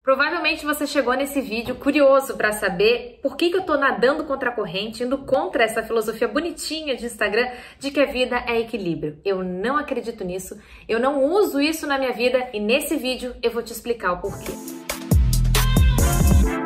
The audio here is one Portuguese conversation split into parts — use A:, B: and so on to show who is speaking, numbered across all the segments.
A: Provavelmente você chegou nesse vídeo curioso para saber por que eu tô nadando contra a corrente, indo contra essa filosofia bonitinha de Instagram de que a vida é equilíbrio. Eu não acredito nisso, eu não uso isso na minha vida e nesse vídeo eu vou te explicar o porquê.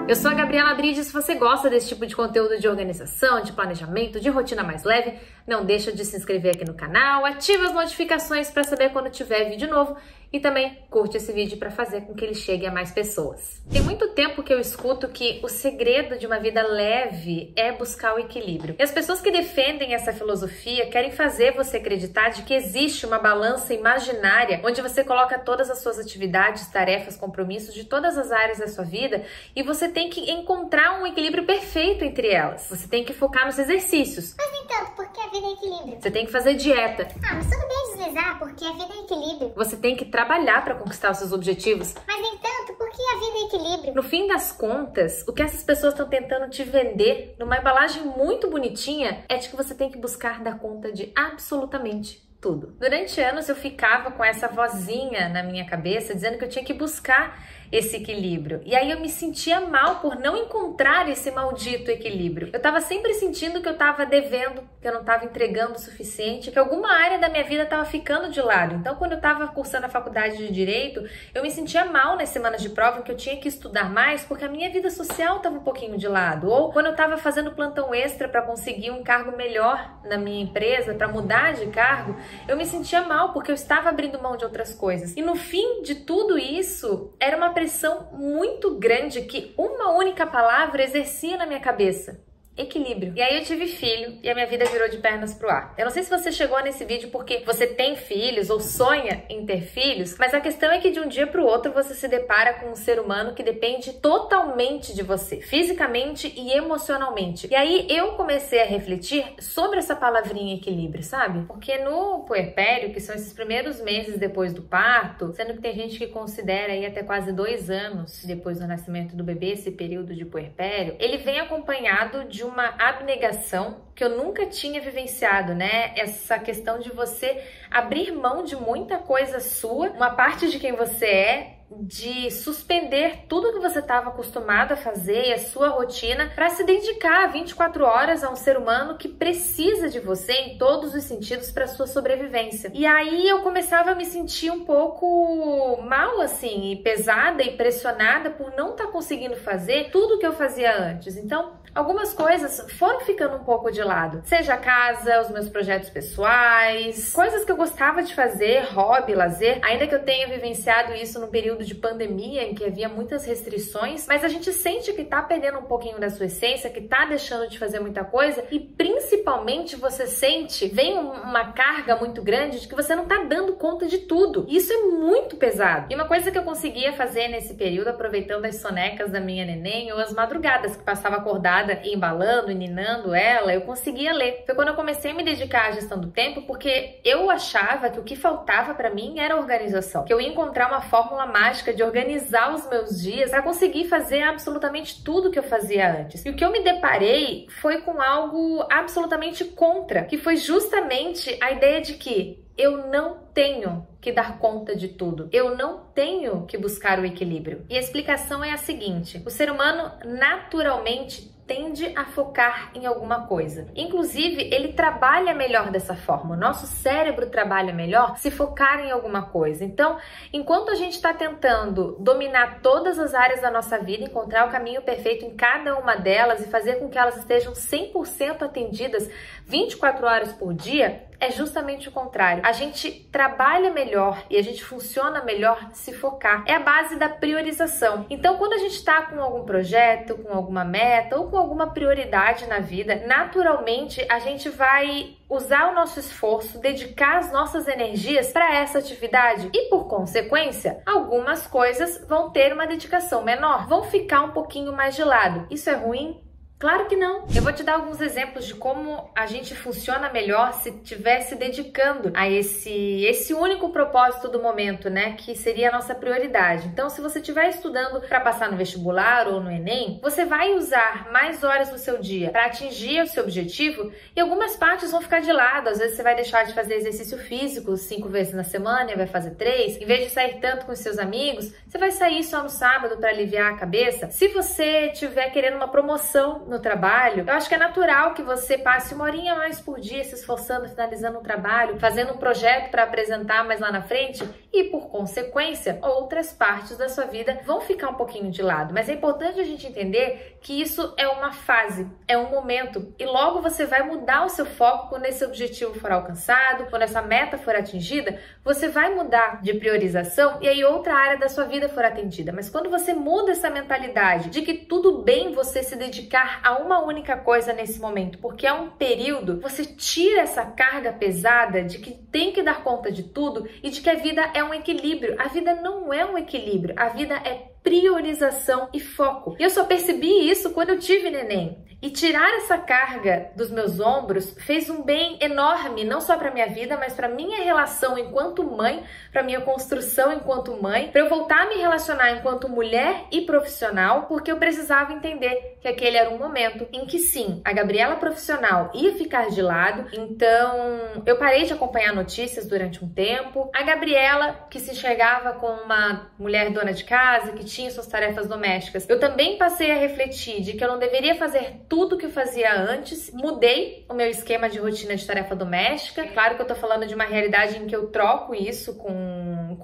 A: Eu sou a Gabriela Bride, se você gosta desse tipo de conteúdo de organização, de planejamento, de rotina mais leve, não deixa de se inscrever aqui no canal, ativa as notificações para saber quando tiver vídeo novo e também curte esse vídeo para fazer com que ele chegue a mais pessoas. Tem muito tempo que eu escuto que o segredo de uma vida leve é buscar o equilíbrio. E as pessoas que defendem essa filosofia querem fazer você acreditar de que existe uma balança imaginária onde você coloca todas as suas atividades, tarefas, compromissos de todas as áreas da sua vida e você tem que encontrar um equilíbrio perfeito entre elas. Você tem que focar nos exercícios.
B: Mas nem tanto, porque a vida é equilíbrio.
A: Você tem que fazer dieta.
B: Mas tudo bem deslizar, porque a vida é equilíbrio.
A: Você tem que trabalhar para conquistar os seus objetivos.
B: Mas nem tanto, porque a vida é equilíbrio.
A: No fim das contas, o que essas pessoas estão tentando te vender numa embalagem muito bonitinha é de que você tem que buscar dar conta de absolutamente tudo. Durante anos eu ficava com essa vozinha na minha cabeça dizendo que eu tinha que buscar esse equilíbrio. E aí eu me sentia mal por não encontrar esse maldito equilíbrio. Eu tava sempre sentindo que eu tava devendo, que eu não tava entregando o suficiente, que alguma área da minha vida tava ficando de lado. Então, quando eu tava cursando a faculdade de Direito, eu me sentia mal nas semanas de prova, que eu tinha que estudar mais, porque a minha vida social tava um pouquinho de lado. Ou quando eu tava fazendo plantão extra para conseguir um cargo melhor na minha empresa, para mudar de cargo, eu me sentia mal porque eu estava abrindo mão de outras coisas. E no fim de tudo isso, era uma pressão muito grande que uma única palavra exercia na minha cabeça: equilíbrio. E aí eu tive filho e a minha vida virou de pernas pro ar. Eu não sei se você chegou nesse vídeo porque você tem filhos ou sonha em ter filhos, mas a questão é que de um dia pro outro você se depara com um ser humano que depende totalmente de você, fisicamente e emocionalmente. E aí eu comecei a refletir sobre essa palavrinha equilíbrio, sabe? Porque no puerpério, que são esses primeiros meses depois do parto, sendo que tem gente que considera aí até quase 2 anos depois do nascimento do bebê esse período de puerpério, ele vem acompanhado de uma abnegação que eu nunca tinha vivenciado, né? Essa questão de você abrir mão de muita coisa sua, uma parte de quem você é, de suspender tudo que você estava acostumado a fazer e a sua rotina para se dedicar 24 horas a um ser humano que precisa de você em todos os sentidos para sua sobrevivência. E aí eu começava a me sentir um pouco mal, assim, e pesada e pressionada por não estar conseguindo fazer tudo que eu fazia antes. Então, algumas coisas foram ficando um pouco de lado. Seja a casa, os meus projetos pessoais, coisas que eu gostava de fazer, hobby, lazer, ainda que eu tenha vivenciado isso no período de pandemia, em que havia muitas restrições, mas a gente sente que tá perdendo um pouquinho da sua essência, que tá deixando de fazer muita coisa e principalmente você sente, vem uma carga muito grande de que você não tá dando conta de tudo. E isso é muito pesado. E uma coisa que eu conseguia fazer nesse período, aproveitando as sonecas da minha neném ou as madrugadas que passava acordada embalando e ninando ela, eu conseguia ler. Foi quando eu comecei a me dedicar à gestão do tempo, porque eu achava que o que faltava para mim era organização, que eu ia encontrar uma fórmula mágica de organizar os meus dias para conseguir fazer absolutamente tudo que eu fazia antes. E o que eu me deparei foi com algo absolutamente contra, que foi justamente a ideia de que eu não tenho que dar conta de tudo. Eu não tenho que buscar o equilíbrio. E a explicação é a seguinte: o ser humano naturalmente tende a focar em alguma coisa. Inclusive, ele trabalha melhor dessa forma. O nosso cérebro trabalha melhor se focar em alguma coisa. Então, enquanto a gente está tentando dominar todas as áreas da nossa vida, encontrar o caminho perfeito em cada uma delas e fazer com que elas estejam 100% atendidas 24 horas por dia, é justamente o contrário. A gente trabalha melhor e a gente funciona melhor se focar. É a base da priorização. Então, quando a gente está com algum projeto, com alguma meta ou com alguma prioridade na vida, naturalmente a gente vai usar o nosso esforço, dedicar as nossas energias para essa atividade e, por consequência, algumas coisas vão ter uma dedicação menor, vão ficar um pouquinho mais de lado. Isso é ruim? Claro que não. Eu vou te dar alguns exemplos de como a gente funciona melhor se estiver se dedicando a esse único propósito do momento, né? Que seria a nossa prioridade. Então, se você estiver estudando para passar no vestibular ou no Enem, você vai usar mais horas do seu dia para atingir o seu objetivo e algumas partes vão ficar de lado. Às vezes você vai deixar de fazer exercício físico 5 vezes na semana e vai fazer 3. Em vez de sair tanto com os seus amigos, você vai sair só no sábado para aliviar a cabeça. Se você estiver querendo uma promoção no trabalho, eu acho que é natural que você passe 1 horinha a mais por dia se esforçando, finalizando um trabalho, fazendo um projeto para apresentar mais lá na frente e, por consequência, outras partes da sua vida vão ficar um pouquinho de lado. Mas é importante a gente entender que isso é uma fase, é um momento e logo você vai mudar o seu foco quando esse objetivo for alcançado, quando essa meta for atingida, você vai mudar de priorização e aí outra área da sua vida for atendida. Mas quando você muda essa mentalidade de que tudo bem você se dedicar a uma única coisa nesse momento, porque é um período, você tira essa carga pesada de que tem que dar conta de tudo e de que a vida é um equilíbrio. A vida não é um equilíbrio, a vida é priorização e foco. E eu só percebi isso quando eu tive neném. E tirar essa carga dos meus ombros fez um bem enorme, não só para minha vida, mas para minha relação enquanto mãe, para minha construção enquanto mãe, para eu voltar a me relacionar enquanto mulher e profissional, porque eu precisava entender que aquele era um momento em que sim, a Gabriela profissional ia ficar de lado, então eu parei de acompanhar notícias durante um tempo. A Gabriela, que se enxergava como uma mulher dona de casa, que tinha suas tarefas domésticas, eu também passei a refletir de que eu não deveria fazer tudo que eu fazia antes, mudei o meu esquema de rotina de tarefa doméstica. Claro que eu tô falando de uma realidade em que eu troco isso com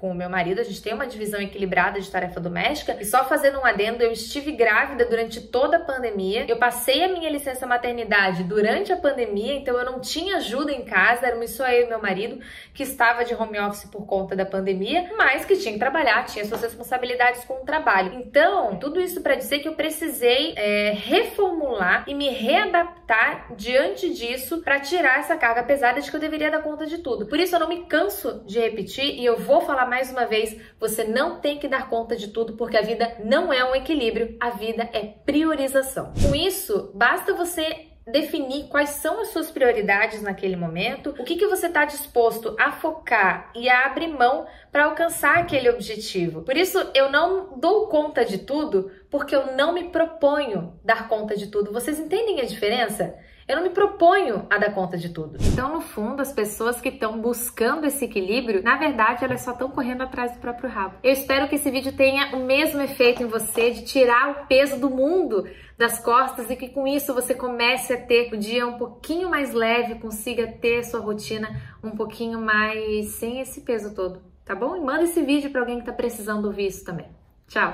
A: o meu marido, a gente tem uma divisão equilibrada de tarefa doméstica. E só fazendo um adendo, eu estive grávida durante toda a pandemia, eu passei a minha licença maternidade durante a pandemia, então eu não tinha ajuda em casa, éramos só eu e meu marido, que estava de home office por conta da pandemia, mas que tinha que trabalhar, tinha suas responsabilidades com o trabalho. Então, tudo isso para dizer que eu precisei reformular e me readaptar diante disso para tirar essa carga pesada de que eu deveria dar conta de tudo. Por isso eu não me canso de repetir e eu vou falar mais uma vez, você não tem que dar conta de tudo porque a vida não é um equilíbrio, a vida é priorização. Com isso, basta você definir quais são as suas prioridades naquele momento, o que você está disposto a focar e a abrir mão para alcançar aquele objetivo. Por isso, eu não dou conta de tudo porque eu não me proponho dar conta de tudo. Vocês entendem a diferença? Eu não me proponho a dar conta de tudo. Então, no fundo, as pessoas que estão buscando esse equilíbrio, na verdade, elas só estão correndo atrás do próprio rabo. Eu espero que esse vídeo tenha o mesmo efeito em você de tirar o peso do mundo das costas e que com isso você comece a ter o dia um pouquinho mais leve, consiga ter a sua rotina um pouquinho mais sem esse peso todo, tá bom? E manda esse vídeo para alguém que está precisando ouvir isso também. Tchau!